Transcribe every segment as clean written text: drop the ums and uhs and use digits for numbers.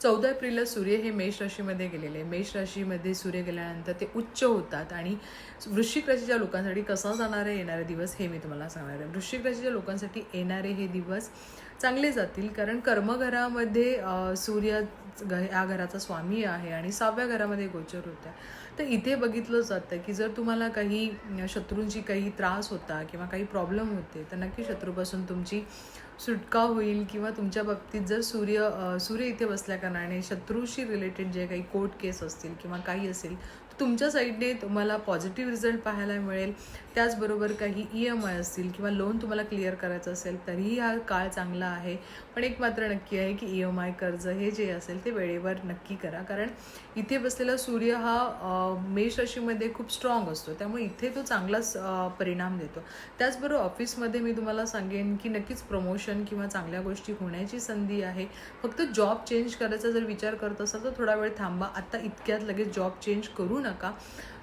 14 एप्रिलला सूर्य हे मेष राशीमध्ये गेलेले. मेष राशीमध्ये सूर्य गेल्यानंतर ते उच्च होतात आणि वृश्चिक राशीच्या लोकांसाठी कसा जाणारा येणारे दिवस हे मी तुम्हाला सांगणार आहे. वृश्चिक राशीच्या लोकांसाठी येणारे हे दिवस चांगले जातील, कारण कर्मघरामध्ये सूर्य या घराचा स्वामी आहे आणि 6व्या घरामध्ये गोचर होत आहे. तर इथे बघितलं जातं की जर तुम्हाला काही शत्रूंची काही त्रास होता किंवा काही प्रॉब्लेम होते तर नक्की शत्रूपासून तुमची सुटका होईल. किंवा तुमच्या बाबतीत जर सूर्य इथे बसल्या कारणाने शत्रूशी रिलेटेड जे काही कोर्ट केस असतील किंवा काही असेल तर तुमच्या साईडने तुम्हाला पॉझिटिव्ह रिझल्ट पाहायला मिळेल. त्याचबरोबर काही EMI असतील किंवा लोन तुम्हाला क्लिअर करायचं असेल तरीही हा काळ चांगला आहे. पण एक मात्र नक्की आहे की EMI कर्ज हे जे असेल ते वेळेवर नक्की करा, कारण इथे बसलेला सूर्य हा मेष राशीमध्ये खूप स्ट्रॉंग असतो, त्यामुळे इथे तो चांगलाच परिणाम देतो. त्याचबरोबर ऑफिसमध्ये मी तुम्हाला सांगेन की नक्कीच प्रमोशन किंवा चांगल्या गोष्टी होण्याची संधी आहे. फक्त जॉब चेंज करायचा जर विचार करत असाल तर थोडा वेळ थांबा. आता इतक्यात लगेच जॉब चेंज करू नका.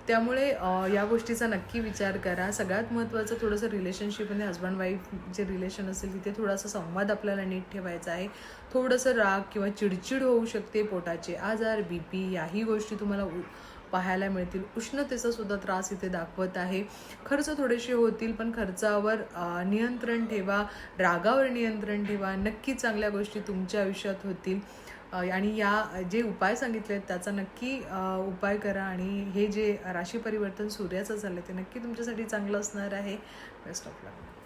त्यामुळे या गोष्टीचा नक्की विचार करा. सगळ्यात महत्त्वाचं थोडंसं रिलेशनशिपमध्ये हजबंड वाईफ जे रिलेशन असेल तिथे थोडासा संवाद आपल्याला नीट ठेवायचा आहे. थोडंसं राग किंवा चिडचिड होऊ शकते, पोटाचे आजार, BP याही गोष्टी तुम्हाला पाहायला मिळतील. उष्णतेचा सुद्धा त्रास इथे दाखवत आहे. खर्च थोडेसे होतील, पण खर्चावर नियंत्रण ठेवा, रागावर नियंत्रण ठेवा. नक्की चांगल्या गोष्टी तुमच्या आयुष्यात होतील. आणि या जे उपाय सांगितले आहेत त्याचा नक्की उपाय करा. आणि हे जे राशी परिवर्तन सूर्याचं झालं ते नक्की तुमच्यासाठी चांगलं असणार आहे. Best of luck.